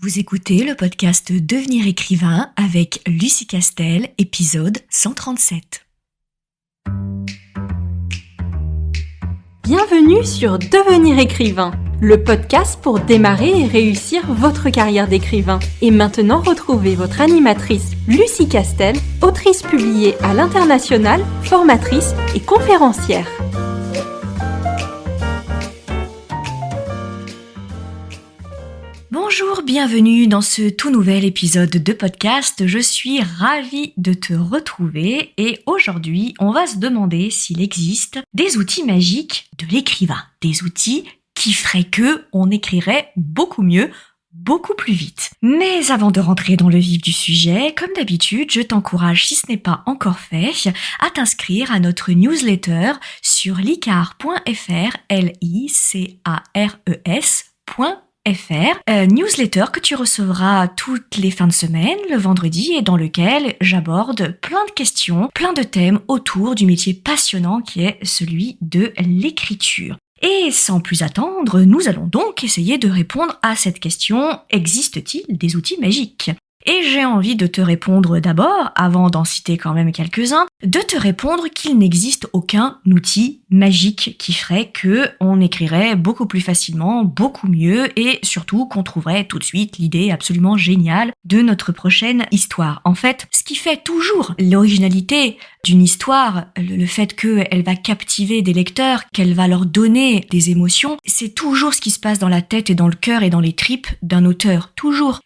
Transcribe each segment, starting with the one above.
Vous écoutez le podcast Devenir écrivain avec Lucie Castel, épisode 137. Bienvenue sur Devenir écrivain, le podcast pour démarrer et réussir votre carrière d'écrivain. Et maintenant, retrouvez votre animatrice Lucie Castel, autrice publiée à l'international, formatrice et conférencière. Bonjour, bienvenue dans ce tout nouvel épisode de podcast. Je suis ravie de te retrouver et aujourd'hui, on va se demander s'il existe des outils magiques de l'écrivain, des outils qui feraient que on écrirait beaucoup mieux, beaucoup plus vite. Mais avant de rentrer dans le vif du sujet, comme d'habitude, je t'encourage, si ce n'est pas encore fait, à t'inscrire à notre newsletter sur licares.fr, licares.fr, newsletter que tu recevras toutes les fins de semaine, le vendredi, et dans lequel j'aborde plein de questions, plein de thèmes autour du métier passionnant qui est celui de l'écriture. Et sans plus attendre, nous allons donc essayer de répondre à cette question: existe-t-il des outils magiques ? Et j'ai envie de te répondre d'abord, avant d'en citer quand même quelques-uns, de te répondre qu'il n'existe aucun outil magique qui ferait que on écrirait beaucoup plus facilement, beaucoup mieux et surtout qu'on trouverait tout de suite l'idée absolument géniale de notre prochaine histoire. En fait, ce qui fait toujours l'originalité d'une histoire, le fait qu'elle va captiver des lecteurs, qu'elle va leur donner des émotions, c'est toujours ce qui se passe dans la tête et dans le cœur et dans les tripes d'un auteur, toujours.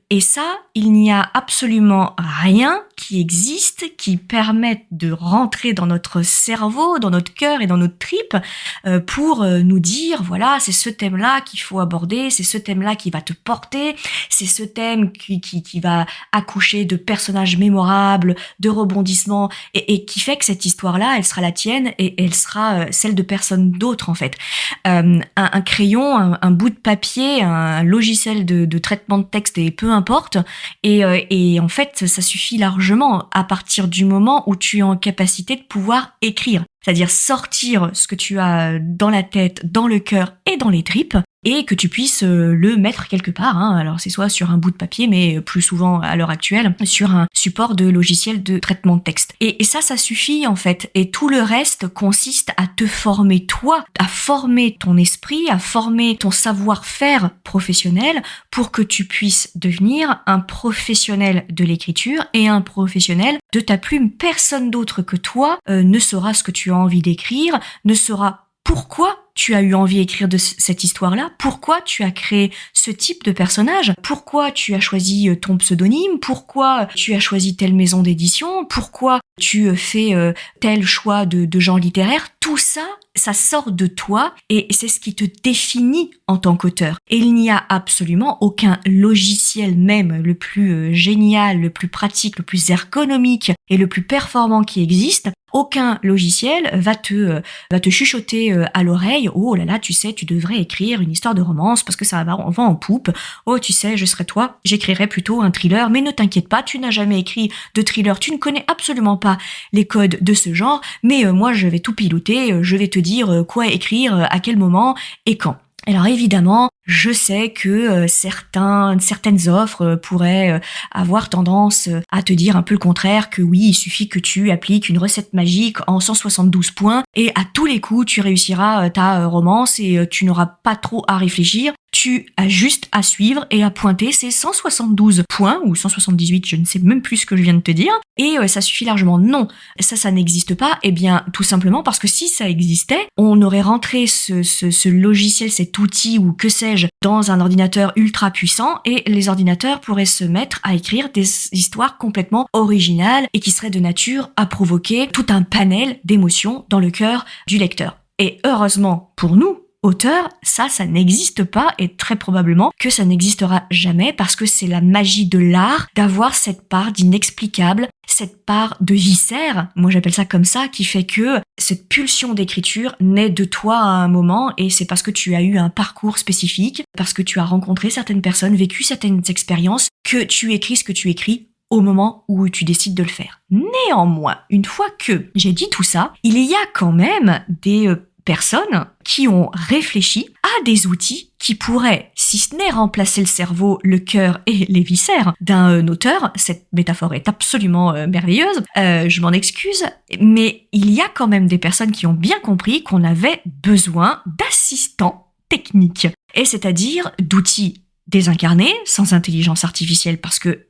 Et ça, il n'y a absolument rien qui existe qui permette de rentrer dans notre cerveau, dans notre cœur et dans notre tripes pour nous dire, voilà, c'est ce thème-là qu'il faut aborder, c'est ce thème-là qui va te porter, c'est ce thème qui va accoucher de personnages mémorables, de rebondissements, et qui fait que cette histoire-là, elle sera la tienne et elle sera celle de personne d'autre en fait. Un crayon, un bout de papier, un logiciel de traitement de texte et peu importe, et en fait ça suffit largement à partir du moment où tu es en capacité de pouvoir écrire, c'est-à-dire sortir ce que tu as dans la tête, dans le cœur et dans les tripes, et que tu puisses le mettre quelque part, hein. Alors c'est soit sur un bout de papier, mais plus souvent à l'heure actuelle sur un support de logiciel de traitement de texte. Et ça suffit en fait. Et tout le reste consiste à te former toi, à former ton esprit, à former ton savoir-faire professionnel pour que tu puisses devenir un professionnel de l'écriture et un professionnel de ta plume. Personne d'autre que toi ne saura ce que tu as envie d'écrire, ne saura pourquoi tu as eu envie d'écrire de cette histoire-là, pourquoi tu as créé ce type de personnage, pourquoi tu as choisi ton pseudonyme, pourquoi tu as choisi telle maison d'édition, pourquoi tu fais tel choix de genre littéraire. Tout ça, ça sort de toi et c'est ce qui te définit en tant qu'auteur. Et il n'y a absolument aucun logiciel, même le plus génial, le plus pratique, le plus ergonomique et le plus performant qui existe. Aucun logiciel va te chuchoter à l'oreille: oh là là, tu sais, tu devrais écrire une histoire de romance parce que ça va en poupe. Oh, tu sais, je serais toi, j'écrirais plutôt un thriller. Mais ne t'inquiète pas, tu n'as jamais écrit de thriller, tu ne connais absolument pas les codes de ce genre. Mais moi, je vais tout piloter, je vais te dire quoi écrire, à quel moment et quand. Alors évidemment, je sais que certaines offres pourraient avoir tendance à te dire un peu le contraire, que oui, il suffit que tu appliques une recette magique en 172 points et à tous les coups, tu réussiras ta romance et tu n'auras pas trop à réfléchir. Tu as juste à suivre et à pointer ces 172 points, ou 178, je ne sais même plus ce que je viens de te dire, et ça suffit largement. Non, ça n'existe pas. Eh bien, tout simplement parce que si ça existait, on aurait rentré ce logiciel, cet outil, ou que sais-je, dans un ordinateur ultra puissant, et les ordinateurs pourraient se mettre à écrire des histoires complètement originales et qui seraient de nature à provoquer tout un panel d'émotions dans le cœur du lecteur. Et heureusement pour nous, auteurs, ça n'existe pas, et très probablement que ça n'existera jamais, parce que c'est la magie de l'art d'avoir cette part d'inexplicable, cette part de viscère, moi j'appelle ça comme ça, qui fait que cette pulsion d'écriture naît de toi à un moment, et c'est parce que tu as eu un parcours spécifique, parce que tu as rencontré certaines personnes, vécu certaines expériences, que tu écris ce que tu écris au moment où tu décides de le faire. Néanmoins, une fois que j'ai dit tout ça, il y a quand même des personnes qui ont réfléchi à des outils qui pourraient, si ce n'est remplacer le cerveau, le cœur et les viscères d'un auteur, cette métaphore est absolument merveilleuse, je m'en excuse, mais il y a quand même des personnes qui ont bien compris qu'on avait besoin d'assistants techniques, et c'est-à-dire d'outils désincarnés, sans intelligence artificielle, parce que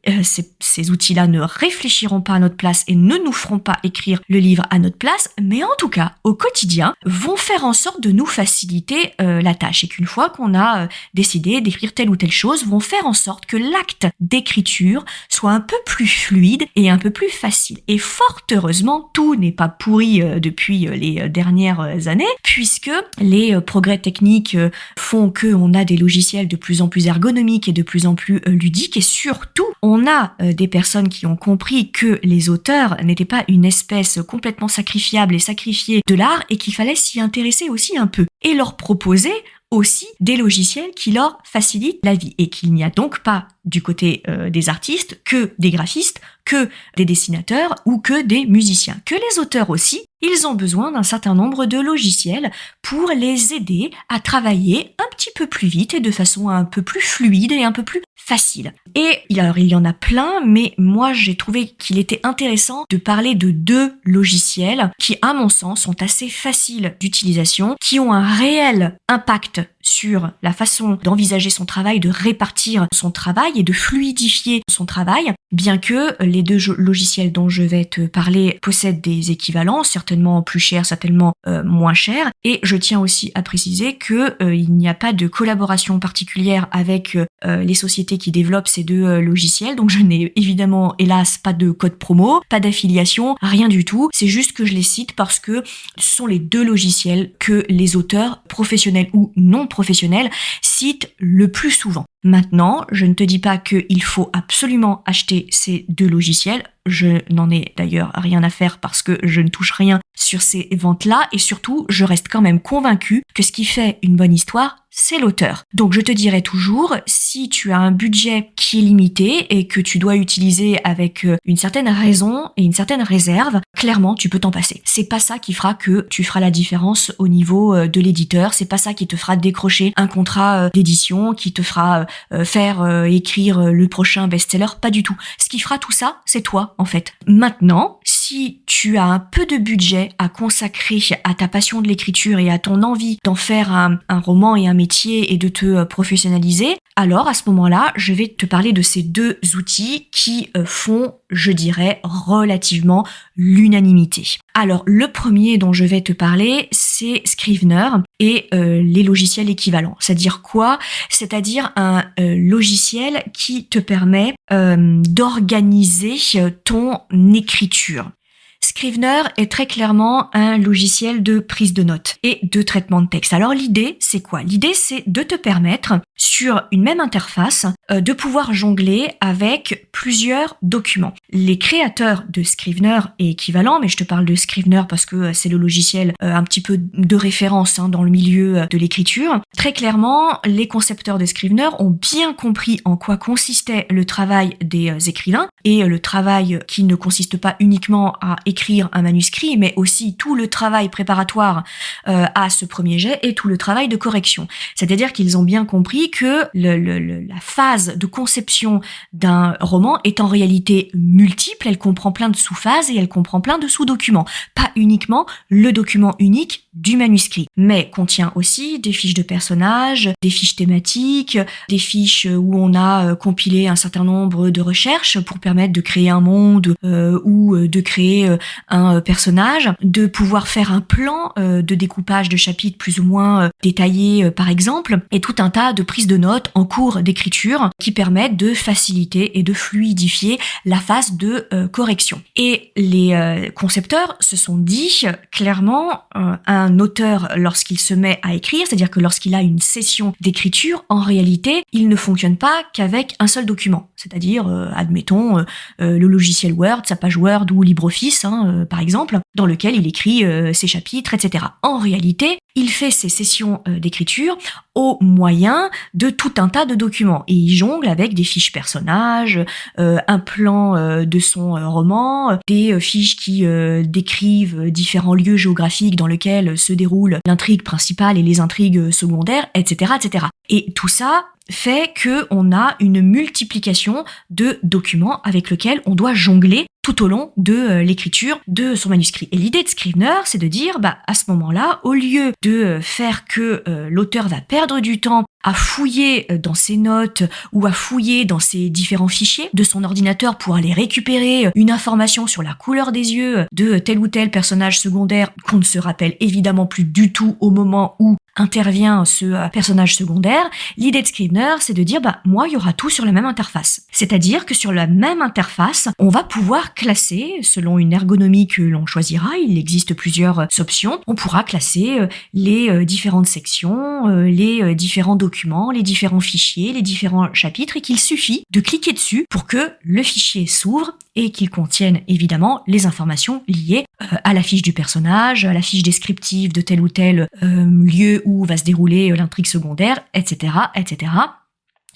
ces outils-là ne réfléchiront pas à notre place et ne nous feront pas écrire le livre à notre place, mais en tout cas, au quotidien, vont faire en sorte de nous faciliter la tâche, et qu'une fois qu'on a décidé d'écrire telle ou telle chose, vont faire en sorte que l'acte d'écriture soit un peu plus fluide et un peu plus facile. Et fort heureusement, tout n'est pas pourri depuis les dernières années, puisque les progrès techniques font qu'on a des logiciels de plus en plus ergonomiques et de plus en plus ludiques, et surtout on a des personnes qui ont compris que les auteurs n'étaient pas une espèce complètement sacrifiable et sacrifiée de l'art, et qu'il fallait s'y intéresser aussi un peu et leur proposer aussi des logiciels qui leur facilitent la vie, et qu'il n'y a donc pas du côté des artistes que des graphistes, que des dessinateurs ou que des musiciens, que les auteurs aussi, ils ont besoin d'un certain nombre de logiciels pour les aider à travailler un petit peu plus vite et de façon un peu plus fluide et un peu plus facile. Et alors il y en a plein, mais moi j'ai trouvé qu'il était intéressant de parler de 2 logiciels qui, à mon sens, sont assez faciles d'utilisation, qui ont un réel impact sur la façon d'envisager son travail, de répartir son travail et de fluidifier son travail, bien que les 2 logiciels dont je vais te parler possèdent des équivalents, certainement plus chers, certainement moins chers. Et je tiens aussi à préciser que il n'y a pas de collaboration particulière avec les sociétés qui développent ces 2 logiciels, donc je n'ai évidemment, hélas, pas de code promo, pas d'affiliation, rien du tout. C'est juste que je les cite parce que ce sont les 2 logiciels que les auteurs professionnels ou non professionnels citent le plus souvent. Maintenant, je ne te dis pas qu'il faut absolument acheter ces 2 logiciels. Je n'en ai d'ailleurs rien à faire parce que je ne touche rien sur ces ventes-là, et surtout, je reste quand même convaincue que ce qui fait une bonne histoire, c'est l'auteur. Donc je te dirais toujours, si tu as un budget qui est limité et que tu dois utiliser avec une certaine raison et une certaine réserve, clairement tu peux t'en passer. C'est pas ça qui fera que tu feras la différence au niveau de l'éditeur, c'est pas ça qui te fera décrocher un contrat d'édition, qui te fera faire écrire le prochain best-seller, pas du tout. Ce qui fera tout ça, c'est toi en fait. Maintenant, si tu as un peu de budget à consacrer à ta passion de l'écriture et à ton envie d'en faire un roman et un métier et de te professionnaliser, alors à ce moment-là, je vais te parler de ces 2 outils qui font, je dirais, relativement l'unanimité. Alors le premier dont je vais te parler, c'est Scrivener et les logiciels équivalents. C'est-à-dire quoi ? C'est-à-dire un logiciel qui te permet d'organiser ton écriture. Scrivener est très clairement un logiciel de prise de notes et de traitement de texte. Alors l'idée, c'est quoi ? L'idée, c'est de te permettre, sur une même interface, de pouvoir jongler avec plusieurs documents. Les créateurs de Scrivener et équivalent, mais je te parle de Scrivener parce que c'est le logiciel un petit peu de référence dans le milieu de l'écriture. Très clairement, les concepteurs de Scrivener ont bien compris en quoi consistait le travail des écrivains, et le travail qui ne consiste pas uniquement à écrire un manuscrit, mais aussi tout le travail préparatoire à ce premier jet et tout le travail de correction. C'est-à-dire qu'ils ont bien compris que la phase de conception d'un roman est en réalité multiple, elle comprend plein de sous-phases et elle comprend plein de sous-documents. Pas uniquement le document unique du manuscrit, mais contient aussi des fiches de personnages, des fiches thématiques, des fiches où on a compilé un certain nombre de recherches pour permettre de créer un monde ou de créer un personnage, de pouvoir faire un plan de découpage de chapitres plus ou moins détaillé par exemple, et tout un tas de prises de notes en cours d'écriture qui permettent de faciliter et de fluidifier la phase de correction. Et les concepteurs se sont dit clairement, un auteur lorsqu'il se met à écrire, c'est-à-dire que lorsqu'il a une session d'écriture, en réalité, il ne fonctionne pas qu'avec un seul document. C'est-à-dire, admettons, le logiciel Word, sa page Word ou LibreOffice, par exemple. dans lequel il écrit ses chapitres, etc. En réalité, il fait ses sessions d'écriture au moyen de tout un tas de documents. Et il jongle avec des fiches personnages, un plan de son roman, des fiches qui décrivent différents lieux géographiques dans lesquels se déroule l'intrigue principale et les intrigues secondaires, etc., etc. Et tout ça fait que on a une multiplication de documents avec lesquels on doit jongler tout au long de l'écriture de son manuscrit. Et l'idée de Scrivener, c'est de dire, à ce moment-là, au lieu de faire que l'auteur va perdre du temps à fouiller dans ses notes ou à fouiller dans ses différents fichiers de son ordinateur pour aller récupérer une information sur la couleur des yeux de tel ou tel personnage secondaire qu'on ne se rappelle évidemment plus du tout au moment où intervient ce personnage secondaire, l'idée de Scrivener, c'est de dire, moi, il y aura tout sur la même interface. C'est-à-dire que sur la même interface, on va pouvoir classer, selon une ergonomie que l'on choisira, il existe plusieurs options, on pourra classer les différentes sections, les différents documents, les différents fichiers, les différents chapitres, et qu'il suffit de cliquer dessus pour que le fichier s'ouvre et qu'il contienne évidemment les informations liées à la fiche du personnage, à la fiche descriptive de tel ou tel lieu où va se dérouler l'intrigue secondaire, etc., etc.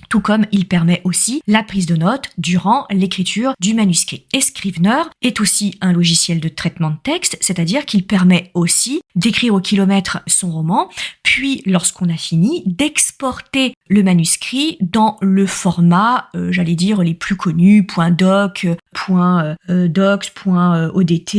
Tout comme il permet aussi la prise de notes durant l'écriture du manuscrit. Et Scrivener est aussi un logiciel de traitement de texte, c'est-à-dire qu'il permet aussi d'écrire au kilomètre son roman, puis lorsqu'on a fini, d'exporter le manuscrit dans le format, les plus connus, .doc, .docs, .odt,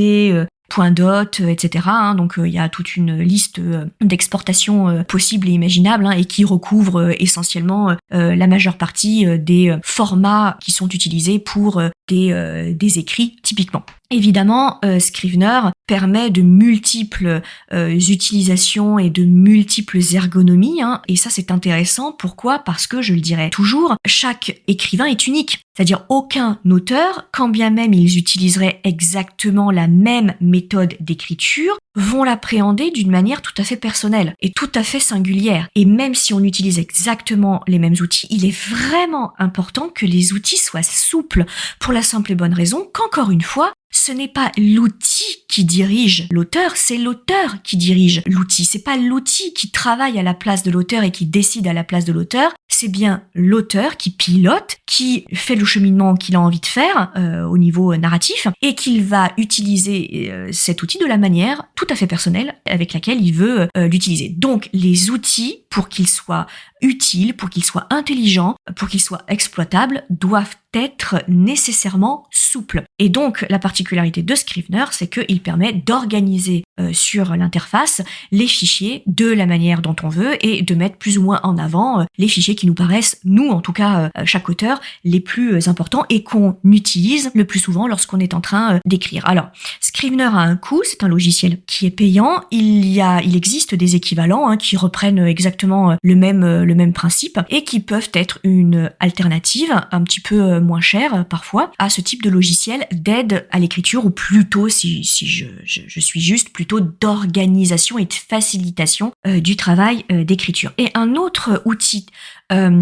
.dot, etc. Donc il y a toute une liste d'exportations possibles et imaginables et qui recouvre essentiellement la majeure partie des formats qui sont utilisés pour des écrits typiquement. Évidemment, Scrivener permet de multiples utilisations et de multiples ergonomies, et ça c'est intéressant. Pourquoi ? Parce que, je le dirais toujours, chaque écrivain est unique. C'est-à-dire aucun auteur, quand bien même ils utiliseraient exactement la même méthode d'écriture, vont l'appréhender d'une manière tout à fait personnelle et tout à fait singulière. Et même si on utilise exactement les mêmes outils, il est vraiment important que les outils soient souples, pour la simple et bonne raison qu'encore une fois, ce n'est pas l'outil qui dirige l'auteur, c'est l'auteur qui dirige l'outil. C'est pas l'outil qui travaille à la place de l'auteur et qui décide à la place de l'auteur, c'est bien l'auteur qui pilote, qui fait le cheminement qu'il a envie de faire au niveau narratif et qu'il va utiliser cet outil de la manière tout à fait personnelle avec laquelle il veut l'utiliser. Donc les outils, pour qu'ils soient utiles, pour qu'ils soient intelligents, pour qu'ils soient exploitables, doivent être nécessairement souples. Et donc la particularité de Scrivener, c'est qu'il permet d'organiser sur l'interface les fichiers de la manière dont on veut et de mettre plus ou moins en avant les fichiers qui nous paraissent, nous en tout cas chaque auteur, les plus importants et qu'on utilise le plus souvent lorsqu'on est en train d'écrire. Alors, Scrivener a un coût, c'est un logiciel qui est payant. Il existe des équivalents qui reprennent exactement le même principe et qui peuvent être une alternative un petit peu moins chère parfois à ce type de logiciel d'aide à l'écriture, ou plutôt, si je suis juste, plutôt d'organisation et de facilitation du travail d'écriture. Et un autre outil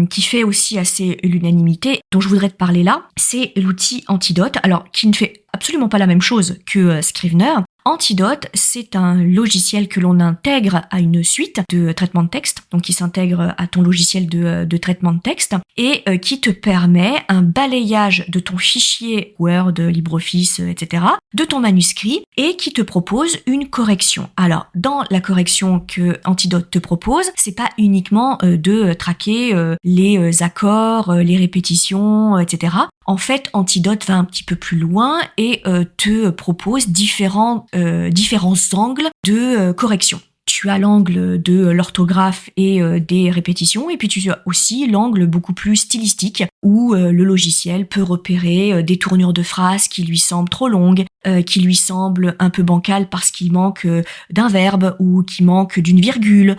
qui fait aussi assez l'unanimité, dont je voudrais te parler là, c'est l'outil Antidote, alors qui ne fait absolument pas la même chose que Scrivener. Antidote, c'est un logiciel que l'on intègre à une suite de traitement de texte, donc qui s'intègre à ton logiciel de traitement de texte, et qui te permet un balayage de ton fichier Word, LibreOffice, etc., de ton manuscrit, et qui te propose une correction. Alors, dans la correction que Antidote te propose, c'est pas uniquement de traquer les accords, les répétitions, etc. En fait, Antidote va un petit peu plus loin et te propose différents angles de correction. Tu as l'angle de l'orthographe et des répétitions, et puis tu as aussi l'angle beaucoup plus stylistique où le logiciel peut repérer des tournures de phrases qui lui semblent trop longues, qui lui semblent un peu bancales parce qu'il manque d'un verbe ou qu'il manque d'une virgule,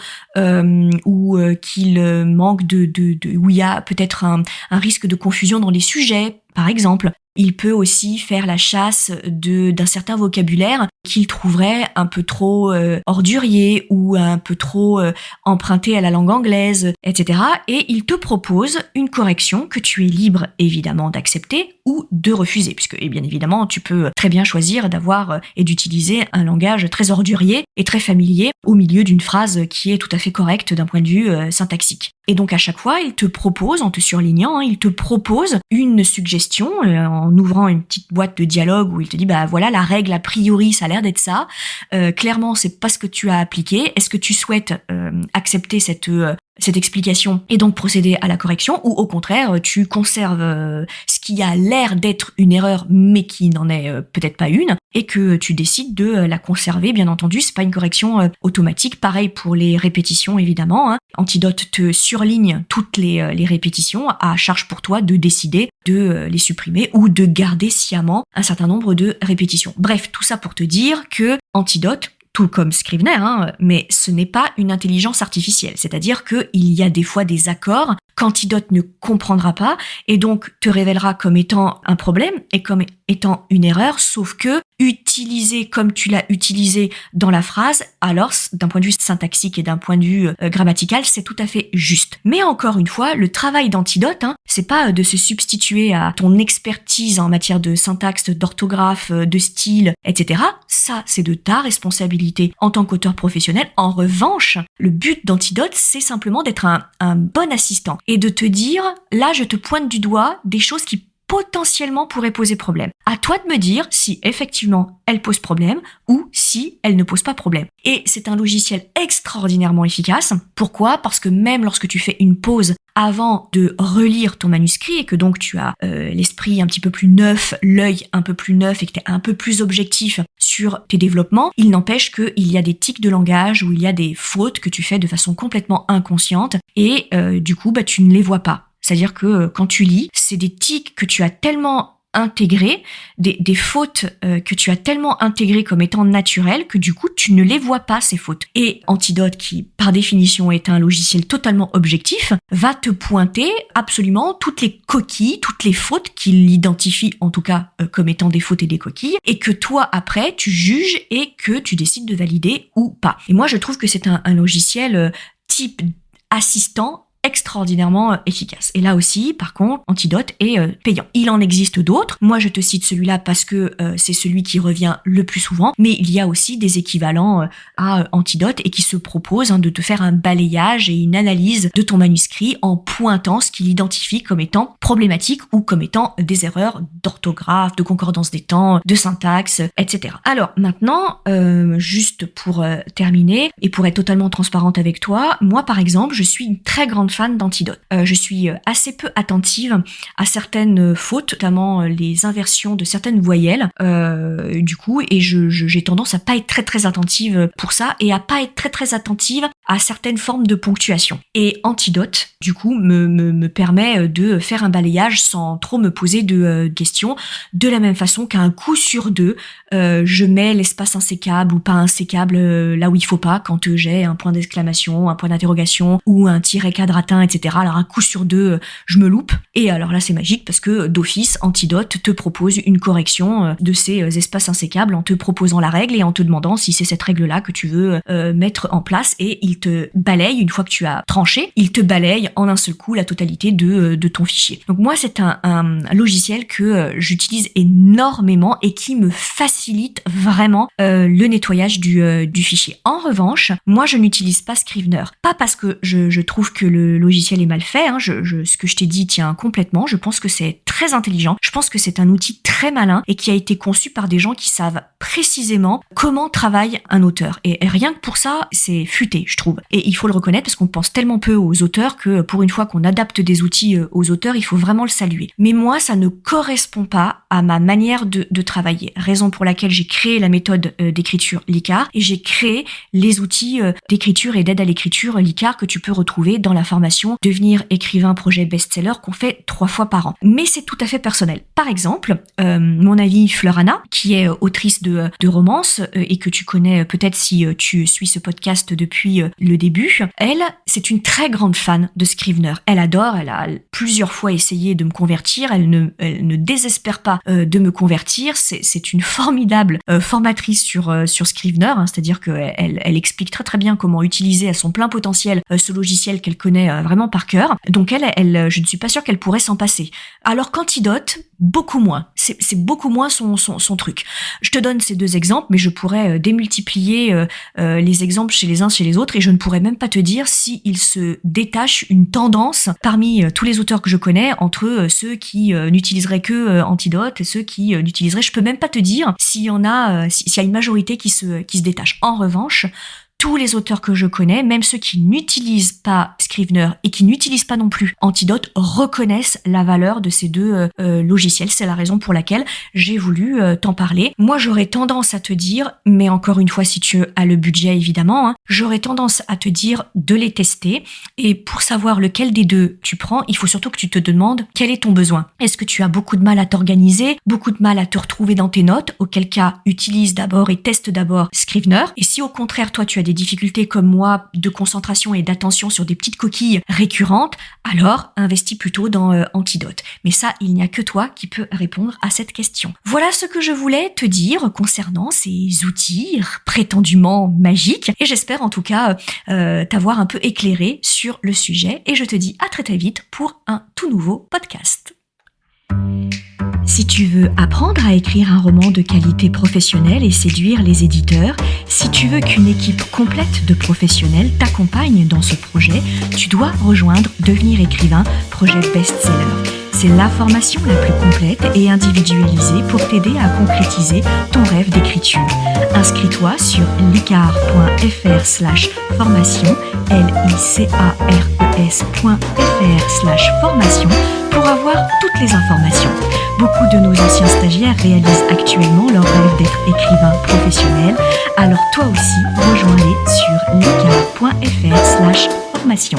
ou qu'il manque où il y a peut-être un risque de confusion dans les sujets, par exemple. Il peut aussi faire la chasse d'un certain vocabulaire qu'il trouverait un peu trop ordurier ou un peu trop emprunté à la langue anglaise, etc. Et il te propose une correction que tu es libre évidemment d'accepter ou de refuser, puisque et bien évidemment tu peux très bien choisir d'avoir et d'utiliser un langage très ordurier et très familier au milieu d'une phrase qui est tout à fait correcte d'un point de vue syntaxique. Et donc à chaque fois, il te propose, en te surlignant, il te propose une suggestion en ouvrant une petite boîte de dialogue où il te dit bah voilà la règle a priori ça a l'air d'être ça. Clairement c'est pas ce que tu as appliqué. Est-ce que tu souhaites accepter cette explication et donc procéder à la correction ou au contraire tu conserves ce qui a l'air d'être une erreur mais qui n'en est peut-être pas une et que tu décides de la conserver. Bien entendu, c'est pas une correction automatique. Pareil pour les répétitions évidemment. Antidote te surligne toutes les répétitions, à charge pour toi de décider de les supprimer ou de garder sciemment un certain nombre de répétitions. Bref, tout ça pour te dire que Antidote, tout comme Scrivener, mais ce n'est pas une intelligence artificielle. C'est-à-dire qu'il y a des fois des accords qu'Antidote ne comprendra pas et donc te révélera comme étant un problème et comme étant une erreur, sauf que utilisé comme tu l'as utilisé dans la phrase, alors d'un point de vue syntaxique et d'un point de vue grammatical, c'est tout à fait juste. Mais encore une fois, le travail d'Antidote, c'est pas de se substituer à ton expertise en matière de syntaxe, d'orthographe, de style, etc. Ça, c'est de ta responsabilité en tant qu'auteur professionnel. En revanche, le but d'Antidote, c'est simplement d'être un bon assistant et de te dire, là, je te pointe du doigt des choses qui potentiellement pourraient poser problème. À toi de me dire si effectivement elle pose problème ou si elle ne pose pas problème. Et c'est un logiciel extraordinairement efficace. Pourquoi ? Parce que même lorsque tu fais une pause avant de relire ton manuscrit et que donc tu as l'esprit un petit peu plus neuf, l'œil un peu plus neuf et que tu es un peu plus objectif sur tes développements, il n'empêche qu'il y a des tics de langage ou il y a des fautes que tu fais de façon complètement inconsciente et du coup tu ne les vois pas. C'est-à-dire que quand tu lis, c'est des tics que tu as tellement intégrés, des fautes que tu as tellement intégrées comme étant naturelles que du coup tu ne les vois pas ces fautes. Et Antidote, qui par définition est un logiciel totalement objectif, va te pointer absolument toutes les coquilles, toutes les fautes qu'il identifie en tout cas comme étant des fautes et des coquilles, et que toi après tu juges et que tu décides de valider ou pas. Et moi je trouve que c'est un logiciel type assistant extraordinairement efficace. Et là aussi, par contre, Antidote est payant. Il en existe d'autres. Moi, je te cite celui-là parce que c'est celui qui revient le plus souvent, mais il y a aussi des équivalents à Antidote et qui se proposent de te faire un balayage et une analyse de ton manuscrit en pointant ce qu'il identifie comme étant problématique ou comme étant des erreurs d'orthographe, de concordance des temps, de syntaxe, etc. Alors maintenant, juste pour terminer et pour être totalement transparente avec toi, moi par exemple, je suis une très grande fan d'Antidote. Je suis assez peu attentive à certaines fautes, notamment les inversions de certaines voyelles, du coup, et j'ai tendance à pas être très très attentive pour ça et à pas être très très attentive à certaines formes de ponctuation. Et Antidote, du coup, me permet de faire un balayage sans trop me poser de questions, de la même façon qu'à un coup sur deux, je mets l'espace insécable ou pas insécable là où il faut pas, quand j'ai un point d'exclamation, un point d'interrogation ou un tiret quadratin, etc. Alors un coup sur deux, je me loupe. Et alors là, c'est magique parce que d'office, Antidote te propose une correction de ces espaces insécables en te proposant la règle et en te demandant si c'est cette règle-là que tu veux mettre en place, et il te balaye, une fois que tu as tranché, il te balaye en un seul coup la totalité de ton fichier. Donc moi, c'est un logiciel que j'utilise énormément et qui me facilite vraiment le nettoyage du fichier. En revanche, moi, je n'utilise pas Scrivener. Pas parce que je trouve que le logiciel est mal fait, ce que je t'ai dit tient complètement. Je pense que c'est très intelligent. Je pense que c'est un outil très malin et qui a été conçu par des gens qui savent précisément comment travaille un auteur. Et rien que pour ça, c'est futé, je trouve. Et il faut le reconnaître parce qu'on pense tellement peu aux auteurs que pour une fois qu'on adapte des outils aux auteurs, il faut vraiment le saluer. Mais moi, ça ne correspond pas à ma manière de travailler. Raison pour laquelle j'ai créé la méthode d'écriture Licar et j'ai créé les outils d'écriture et d'aide à l'écriture Licar que tu peux retrouver dans la formation Devenir écrivain projet best-seller qu'on fait 3 fois par an. Mais c'est tout à fait personnel. Par exemple, mon amie Fleurana, qui est autrice de romances et que tu connais peut-être si tu suis ce podcast depuis le début, elle, c'est une très grande fan de Scrivener. Elle adore, elle a plusieurs fois essayé de me convertir, elle ne désespère pas de me convertir. C'est une formidable formatrice sur Scrivener, c'est-à-dire qu'elle explique très très bien comment utiliser à son plein potentiel ce logiciel qu'elle connaît vraiment par cœur. Donc elle, je ne suis pas sûre qu'elle pourrait s'en passer. Alors qu'Antidote, beaucoup moins. C'est beaucoup moins son truc. Je te donne ces deux exemples, mais je pourrais démultiplier les exemples chez les uns, chez les autres, et je ne pourrais même pas te dire s'il se détache une tendance parmi tous les auteurs que je connais entre ceux qui n'utiliseraient que Antidote et ceux qui n'utiliseraient. Je peux même pas te dire s'il y en a, s'il y a une majorité qui se détache. En revanche, tous les auteurs que je connais, même ceux qui n'utilisent pas Scrivener et qui n'utilisent pas non plus Antidote, reconnaissent la valeur de ces deux logiciels. C'est la raison pour laquelle j'ai voulu t'en parler. Moi, j'aurais tendance à te dire, mais encore une fois, si tu as le budget évidemment, j'aurais tendance à te dire de les tester. Et pour savoir lequel des deux tu prends, il faut surtout que tu te demandes quel est ton besoin. Est-ce que tu as beaucoup de mal à t'organiser, beaucoup de mal à te retrouver dans tes notes, auquel cas utilise d'abord et teste d'abord Scrivener. Et si au contraire, toi, tu as des difficultés comme moi de concentration et d'attention sur des petites coquilles récurrentes, alors investis plutôt dans Antidote. Mais ça, il n'y a que toi qui peux répondre à cette question. Voilà ce que je voulais te dire concernant ces outils prétendument magiques, et j'espère en tout cas t'avoir un peu éclairé sur le sujet, et je te dis à très très vite pour un tout nouveau podcast. Si tu veux apprendre à écrire un roman de qualité professionnelle et séduire les éditeurs, si tu veux qu'une équipe complète de professionnels t'accompagne dans ce projet, tu dois rejoindre Devenir écrivain, projet best-seller. C'est la formation la plus complète et individualisée pour t'aider à concrétiser ton rêve d'écriture. Inscris-toi sur licar.fr/formation, licares.fr/formation pour avoir toutes les informations. Beaucoup de nos anciens stagiaires réalisent actuellement leur rêve d'être écrivain professionnel, alors toi aussi, rejoins-les sur licar.fr/formation.